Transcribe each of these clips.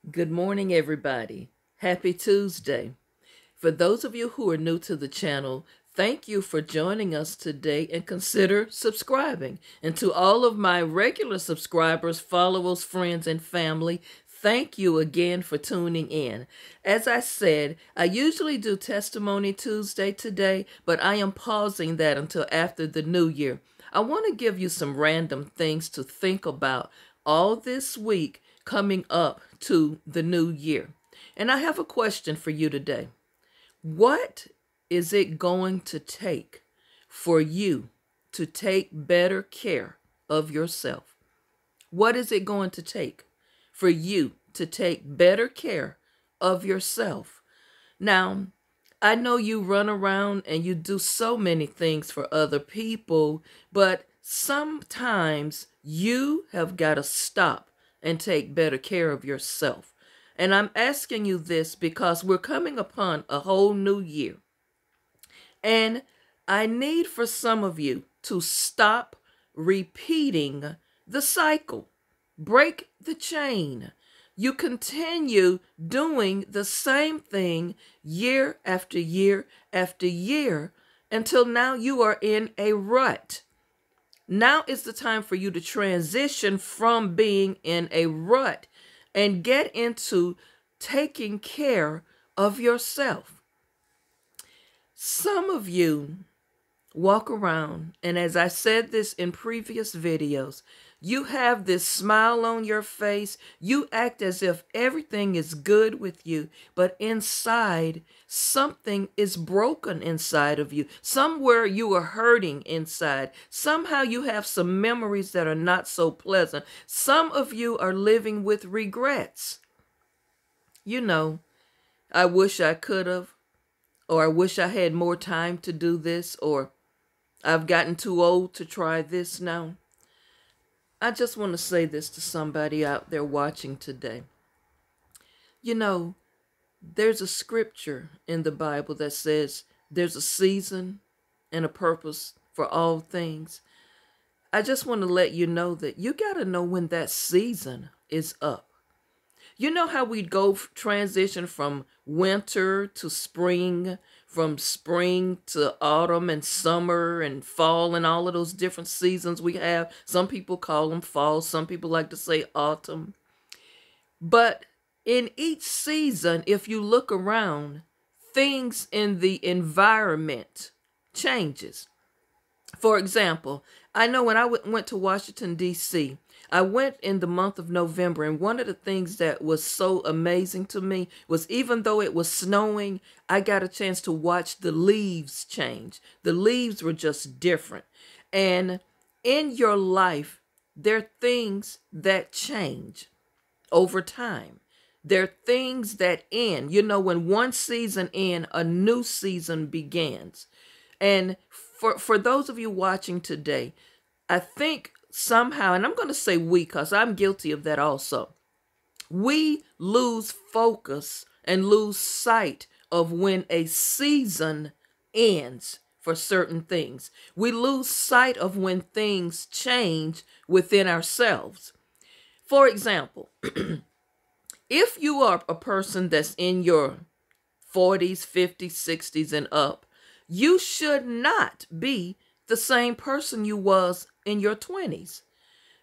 Good morning, everybody. Happy Tuesday. For those of you who are new to the channel, thank you for joining us today and consider subscribing. And to all of my regular subscribers, followers, friends, and family, thank you again for tuning in. As I said, I usually do Testimony Tuesday today, but I am pausing that until after the new year. I want to give you some random things to think about all this week coming up to the new year. And I have a question for you today. What is it going to take for you to take better care of yourself? What is it going to take for you to take better care of yourself? Now, I know you run around and you do so many things for other people, but sometimes you have got to stop and take better care of yourself. And I'm asking you this because we're coming upon a whole new year. And I need for some of you to stop repeating the cycle. Break the chain. You continue doing the same thing year after year after year until now you are in a rut. Now is the time for you to transition from being in a rut and get into taking care of yourself. Some of you walk around, and as I said this in previous videos, you have this smile on your face. You act as if everything is good with you, but inside, something is broken inside of you. Somewhere you are hurting inside. Somehow you have some memories that are not so pleasant. Some of you are living with regrets. You know, I wish I could have, or I wish I had more time to do this, or I've gotten too old to try this now. I just want to say this to somebody out there watching today. You know, there's a scripture in the Bible that says there's a season and a purpose for all things. I just want to let you know that you got to know when that season is up. You know how we go transition from winter to spring, from spring to autumn and summer and fall and all of those different seasons we have. Some people call them fall. Some people like to say autumn. But in each season, if you look around, things in the environment changes. For example, I know when I went to Washington, D.C., I went in the month of November, and one of the things that was so amazing to me was even though it was snowing, I got a chance to watch the leaves change. The leaves were just different. And in your life, there are things that change over time. There are things that end. You know, when one season ends, a new season begins. And for those of you watching today, I think somehow, and I'm going to say we because I'm guilty of that also, we lose focus and lose sight of when a season ends for certain things. We lose sight of when things change within ourselves. For example, if you are a person that's in your 40s, 50s, 60s, and up, you should not be the same person you was in your 20s.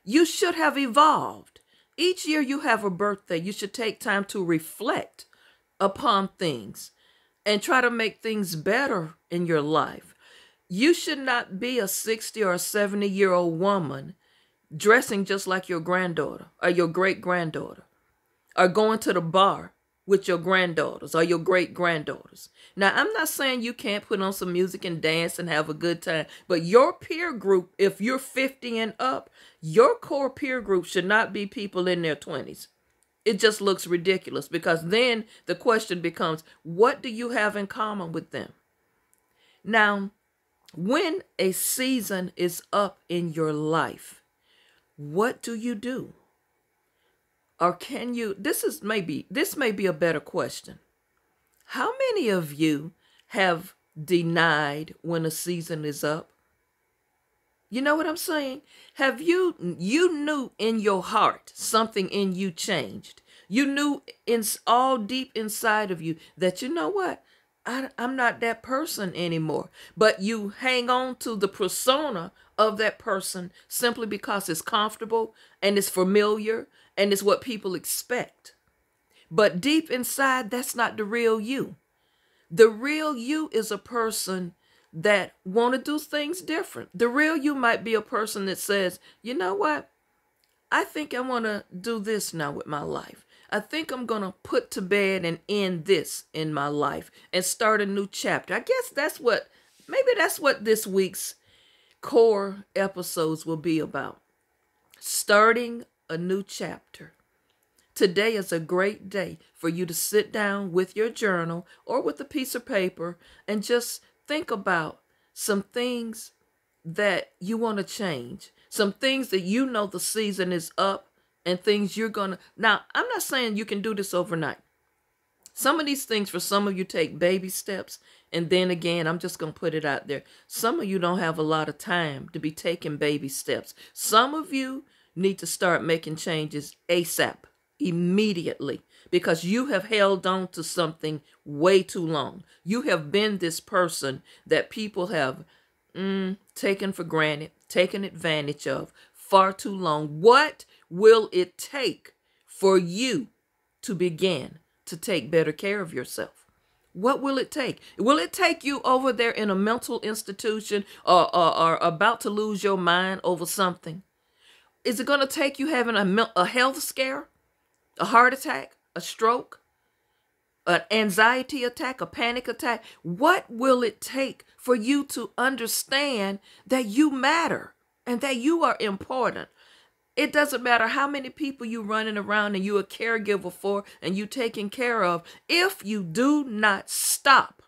You should have evolved. Each year you have a birthday, you should take time to reflect upon things and try to make things better in your life. You should not be a 60 or a 70-year-old woman dressing just like your granddaughter or your great-granddaughter, or going to the bar with your granddaughters or your great-granddaughters. Now, I'm not saying you can't put on some music and dance and have a good time, but your peer group, if you're 50 and up, your core peer group should not be people in their 20s. It just looks ridiculous because then the question becomes, what do you have in common with them? Now, when a season is up in your life, what do you do? Or can you, this may be a better question. How many of you have denied when a season is up? You know what I'm saying? You knew in your heart something in you changed. You knew all deep inside of you that, you know what? I'm not that person anymore. But you hang on to the persona of that person simply because it's comfortable and it's familiar and it's what people expect. But deep inside, that's not the real you. The real you is a person that want to do things different. The real you might be a person that says, you know what? I think I want to do this now with my life. I think I'm going to put to bed and end this in my life and start a new chapter. I guess maybe that's what this week's core episodes will be about. Starting a new chapter. Today is a great day for you to sit down with your journal or with a piece of paper and just think about some things that you want to change, some things that you know the season is up and things you're going to. Now, I'm not saying you can do this overnight. Some of these things for some of you take baby steps. And then again, I'm just going to put it out there. Some of you don't have a lot of time to be taking baby steps. Some of you need to start making changes ASAP, immediately, because you have held on to something way too long. You have been this person that people have taken for granted, taken advantage of far too long. What will it take for you to begin to take better care of yourself? What will it take? Will it take you over there in a mental institution or about to lose your mind over something? Is it going to take you having a health scare, a heart attack, a stroke, an anxiety attack, a panic attack? What will it take for you to understand that you matter and that you are important? It doesn't matter how many people you running around and you a caregiver for and you taking care of. If you do not stop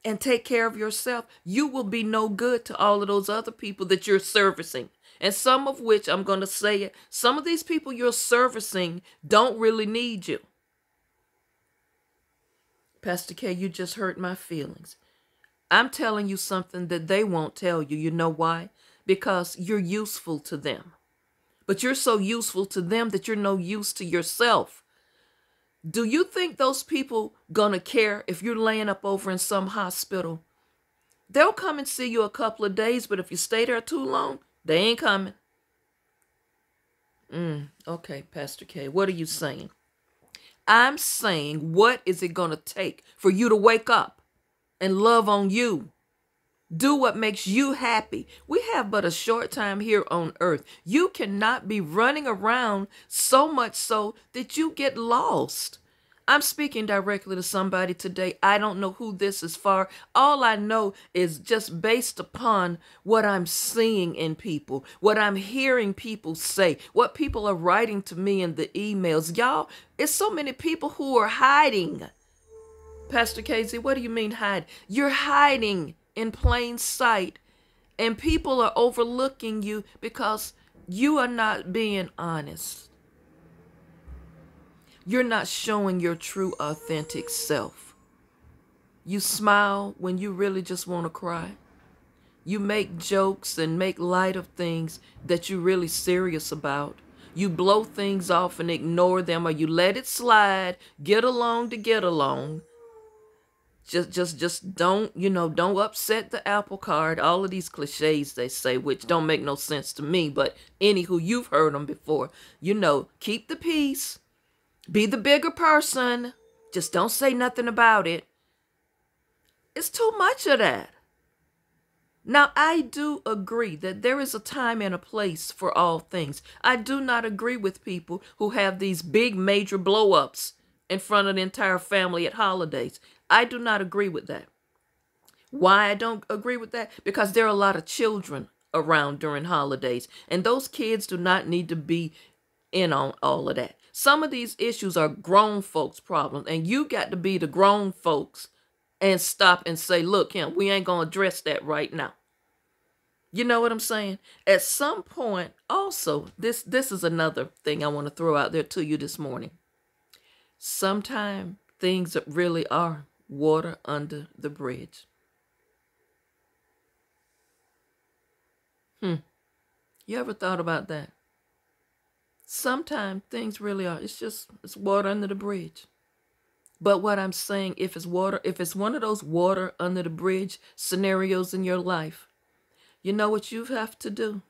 and take care of yourself, you will be no good to all of those other people that you're servicing. And some of which, I'm going to say it, some of these people you're servicing don't really need you. Pastor K, you just hurt my feelings. I'm telling you something that they won't tell you. You know why? Because you're useful to them. But you're so useful to them that you're no use to yourself. Do you think those people gonna care if you're laying up over in some hospital? They'll come and see you a couple of days, but if you stay there too long, they ain't coming. Okay, Pastor K, what are you saying? I'm saying, what is it gonna take for you to wake up and love on you? Do what makes you happy. We have but a short time here on earth. You cannot be running around so much so that you get lost. I'm speaking directly to somebody today. I don't know who this is for. All I know is just based upon what I'm seeing in people, what I'm hearing people say, what people are writing to me in the emails. Y'all, it's so many people who are hiding. Pastor KZ, what do you mean hide? You're hiding in plain sight, and people are overlooking you because you are not being honest. You're not showing your true, authentic self. You smile when you really just want to cry. You make jokes and make light of things that you're really serious about. You blow things off and ignore them, or you let it slide, get along to get along. Just don't upset the apple cart. All of these cliches they say, which don't make no sense to me, but anywho, you've heard them before. Keep the peace. Be the bigger person. Just don't say nothing about it. It's too much of that. Now, I do agree that there is a time and a place for all things. I do not agree with people who have these big major blow-ups in front of the entire family at holidays. I do not agree with that. Why I don't agree with that? Because there are a lot of children around during holidays, and those kids do not need to be in on all of that. Some of these issues are grown folks' problems, and you got to be the grown folks and stop and say, look, we ain't going to address that right now. You know what I'm saying? At some point, also, this is another thing I want to throw out there to you this morning. Sometimes things really are water under the bridge. You ever thought about that? Sometimes things really are. It's water under the bridge. But what I'm saying, if it's one of those water under the bridge scenarios in your life, you know what you have to do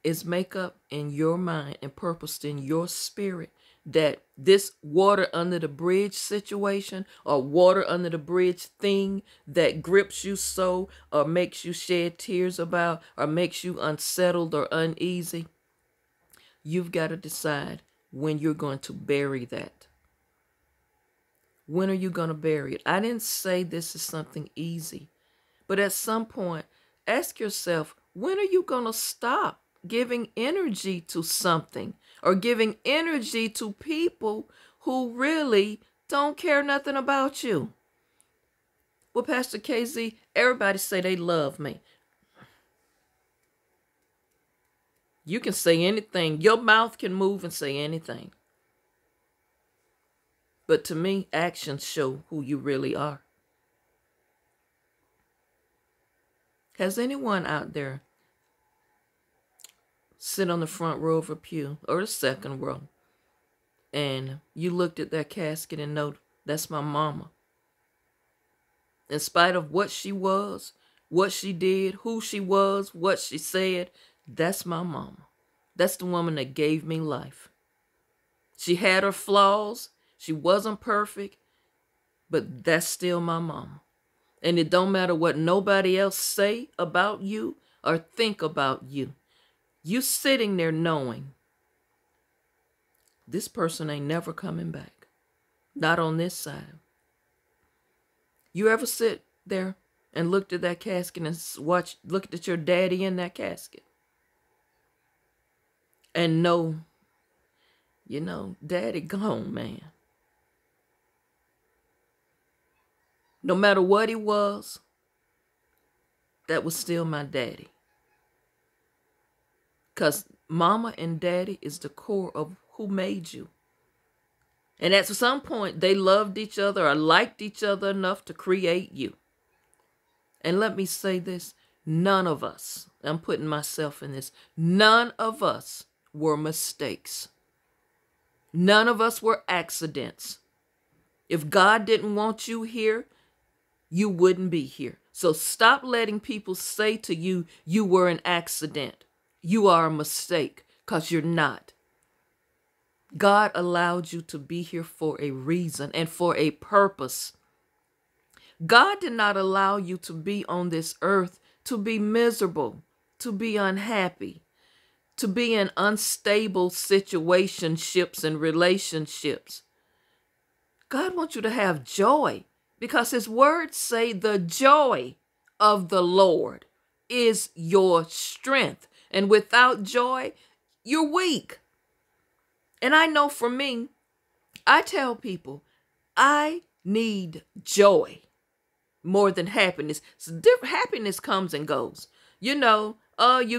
is make up in your mind and purpose in your spirit that this water under the bridge situation or water under the bridge thing that grips you so or makes you shed tears about or makes you unsettled or uneasy, you've got to decide when you're going to bury that. When are you going to bury it? I didn't say this is something easy, but at some point, ask yourself, when are you going to stop giving energy to something or giving energy to people who really don't care nothing about you? Well, Pastor KZ, everybody say they love me. You can say anything. Your mouth can move and say anything. But to me, actions show who you really are. Has anyone out there sit on the front row of a pew or the second row and you looked at that casket and know that's my mama? In spite of what she was, what she did, who she was, what she said, that's my mama. That's the woman that gave me life. She had her flaws. She wasn't perfect, but that's still my mama. And it don't matter what nobody else say about you or think about you. You sitting there knowing this person ain't never coming back. Not on this side. You ever sit there and looked at that casket and looked at your daddy in that casket? And know, daddy gone, man. No matter what he was, that was still my daddy. Because mama and daddy is the core of who made you. And at some point, they loved each other or liked each other enough to create you. And let me say this, none of us, I'm putting myself in this, none of us were mistakes. None of us were accidents. If God didn't want you here, you wouldn't be here. So stop letting people say to you, you were an accident. You are a mistake, because you're not. God allowed you to be here for a reason and for a purpose. God did not allow you to be on this earth to be miserable, to be unhappy, to be in unstable situationships and relationships. God wants you to have joy. Because his words say the joy of the Lord is your strength. And without joy, you're weak. And I know for me, I tell people, I need joy more than happiness. Happiness comes and goes. You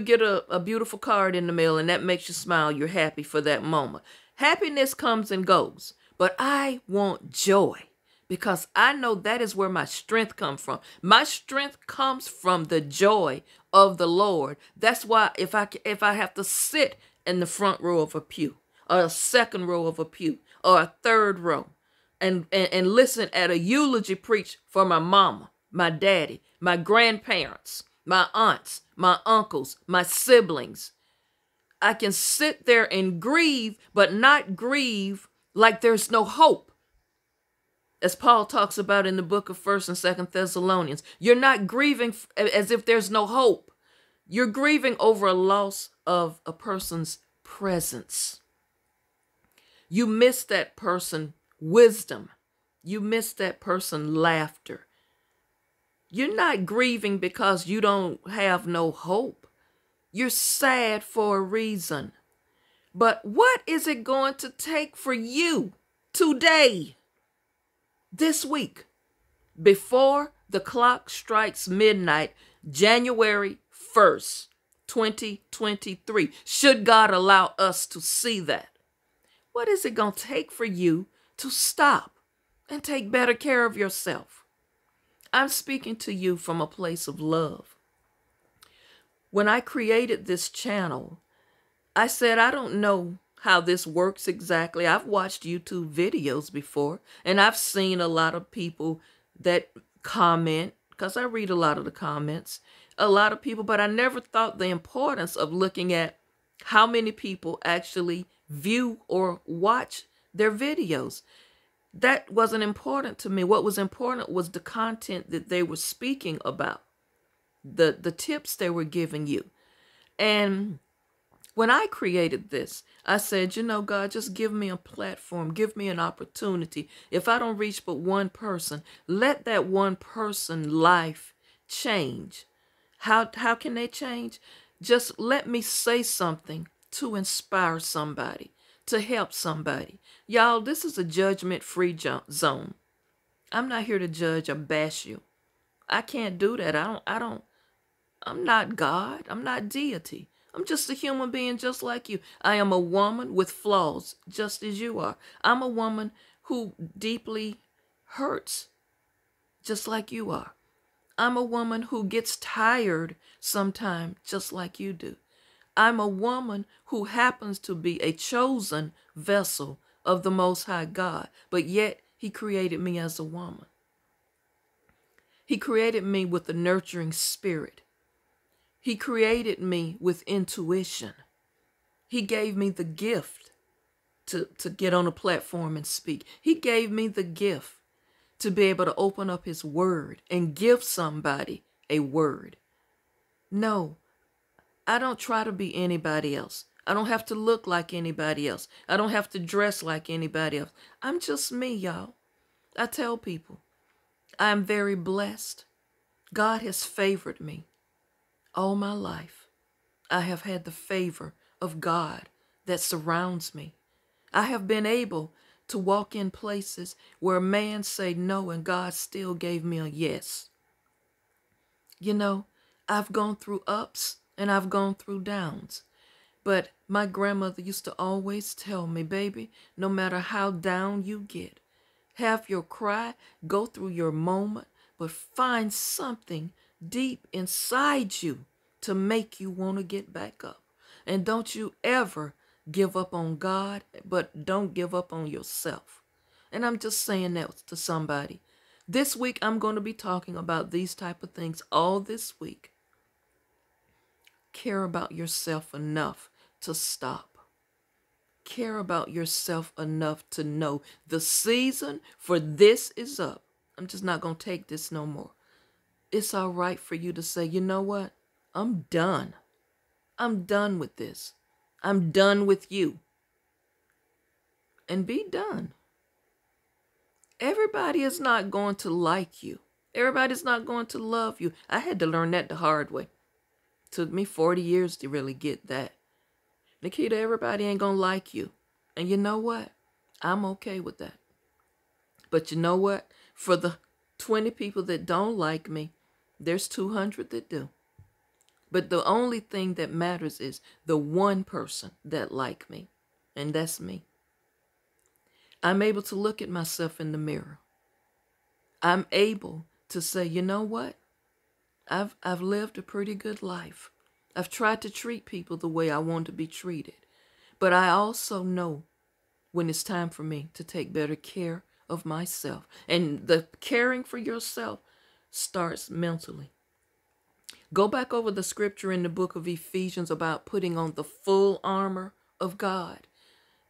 get a beautiful card in the mail and that makes you smile. You're happy for that moment. Happiness comes and goes. But I want joy. Because I know that is where my strength comes from. My strength comes from the joy of the Lord. That's why if I have to sit in the front row of a pew, or a second row of a pew, or a third row, and listen at a eulogy preach for my mama, my daddy, my grandparents, my aunts, my uncles, my siblings, I can sit there and grieve, but not grieve like there's no hope. As Paul talks about in the book of 1st and 2nd Thessalonians, you're not grieving as if there's no hope. You're grieving over a loss of a person's presence. You miss that person wisdom. You miss that person laughter. You're not grieving because you don't have no hope. You're sad for a reason. But what is it going to take for you today? This week, before the clock strikes midnight, January 1st, 2023, should God allow us to see that? What is it going to take for you to stop and take better care of yourself? I'm speaking to you from a place of love. When I created this channel, I said, I don't know how this works exactly. I've watched YouTube videos before, and I've seen a lot of people that comment, because I read a lot of the comments, a lot of people, but I never thought the importance of looking at how many people actually view or watch their videos. That wasn't important to me. What was important was the content that they were speaking about, the tips they were giving you. And when I created this, I said, you know, God, just give me a platform, give me an opportunity. If I don't reach but one person, let that one person's life change. How can they change? Just let me say something to inspire somebody, to help somebody. Y'all, this is a judgment-free zone. I'm not here to judge or bash you. I can't do that. I'm not God. I'm not deity. I'm just a human being just like you. I am a woman with flaws, just as you are. I'm a woman who deeply hurts, just like you are. I'm a woman who gets tired sometimes, just like you do. I'm a woman who happens to be a chosen vessel of the Most High God, but yet He created me as a woman. He created me with a nurturing spirit. He created me with intuition. He gave me the gift to get on a platform and speak. He gave me the gift to be able to open up His word and give somebody a word. No, I don't try to be anybody else. I don't have to look like anybody else. I don't have to dress like anybody else. I'm just me, y'all. I tell people, I'm very blessed. God has favored me all my life. I have had the favor of God that surrounds me. I have been able to walk in places where man say no and God still gave me a yes. You know, I've gone through ups and I've gone through downs. But my grandmother used to always tell me, baby, no matter how down you get, have your cry, go through your moment, but find something deep inside you to make you want to get back up. And don't you ever give up on God, but don't give up on yourself. And I'm just saying that to somebody. This week, I'm going to be talking about these type of things all this week. Care about yourself enough to stop. Care about yourself enough to know the season for this is up. I'm just not going to take this no more. It's all right for you to say, you know what? I'm done. I'm done with this. I'm done with you. And be done. Everybody is not going to like you. Everybody's not going to love you. I had to learn that the hard way. It took me 40 years to really get that. Nikita, everybody ain't going to like you. And you know what? I'm okay with that. But you know what? For the 20 people that don't like me, there's 200 that do. But the only thing that matters is the one person that like me. And that's me. I'm able to look at myself in the mirror. I'm able to say, you know what? I've lived a pretty good life. I've tried to treat people the way I want to be treated. But I also know when it's time for me to take better care of myself. And the caring for yourself starts mentally. Go back over the scripture in the book of Ephesians about putting on the full armor of God.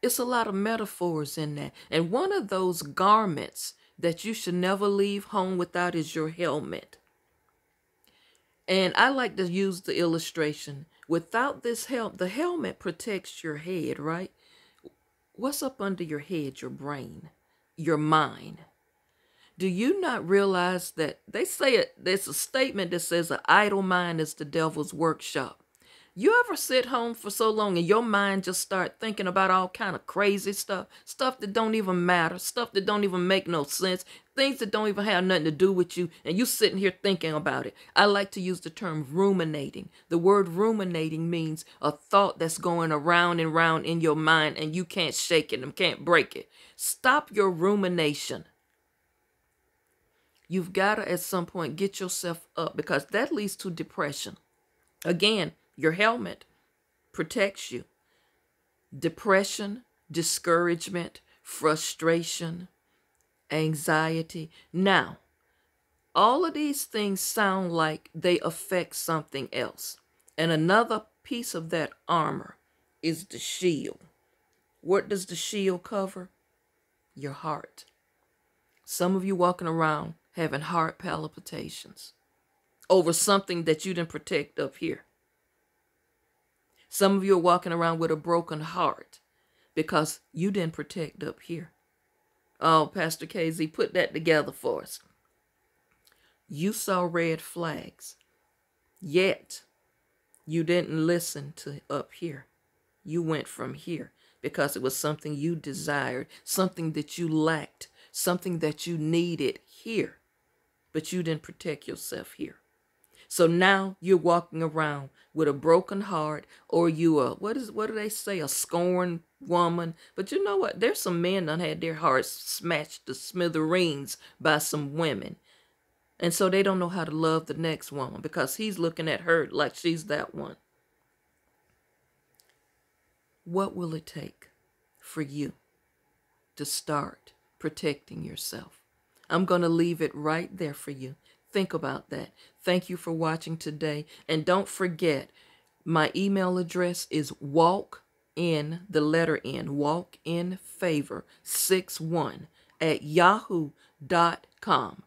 It's a lot of metaphors in that. And one of those garments that you should never leave home without is your helmet. And I like to use the illustration. Without this helmet, the helmet protects your head, right? What's up under your head? Your brain, your mind. Do you not realize that they say it? There's a statement that says an idle mind is the devil's workshop. You ever sit home for so long and your mind just start thinking about all kind of crazy stuff that don't even matter, stuff that don't even make no sense, things that don't even have nothing to do with you, and you sitting here thinking about it? I like to use the term ruminating. The word ruminating means a thought that's going around and round in your mind and you can't shake it and can't break it. Stop your rumination. You've got to at some point get yourself up, because that leads to depression. Again, your helmet protects you. Depression, discouragement, frustration, anxiety. Now, all of these things sound like they affect something else. And another piece of that armor is the shield. What does the shield cover? Your heart. Some of you walking around having heart palpitations over something that you didn't protect up here. Some of you are walking around with a broken heart because you didn't protect up here. Oh, Pastor KZ, put that together for us. You saw red flags, yet you didn't listen to up here. You went from here because it was something you desired, something that you lacked, something that you needed here, but you didn't protect yourself here. So now you're walking around with a broken heart, or you what do they say, a scorned woman. But you know what? There's some men that had their hearts smashed to smithereens by some women. And so they don't know how to love the next woman because he's looking at her like she's that one. What will it take for you to start protecting yourself? I'm going to leave it right there for you. Think about that. Thank you for watching today. And don't forget, my email address is walkinfavor61@yahoo.com.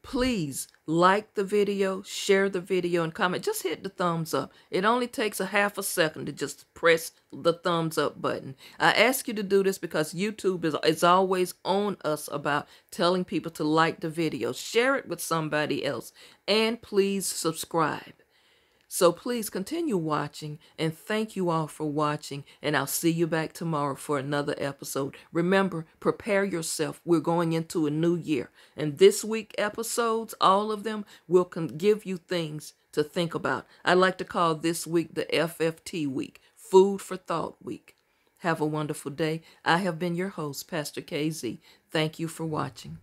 Please like the video, share the video, and comment. Just hit the thumbs up. It only takes a half a second to just press the thumbs up button. I ask you to do this because YouTube is always on us about telling people to like the video. Share it with somebody else. And please subscribe. So please continue watching, and thank you all for watching, and I'll see you back tomorrow for another episode. Remember, prepare yourself. We're going into a new year, and this week episodes, all of them, will give you things to think about. I like to call this week the FFT week, Food for Thought week. Have a wonderful day. I have been your host, Pastor KZ. Thank you for watching.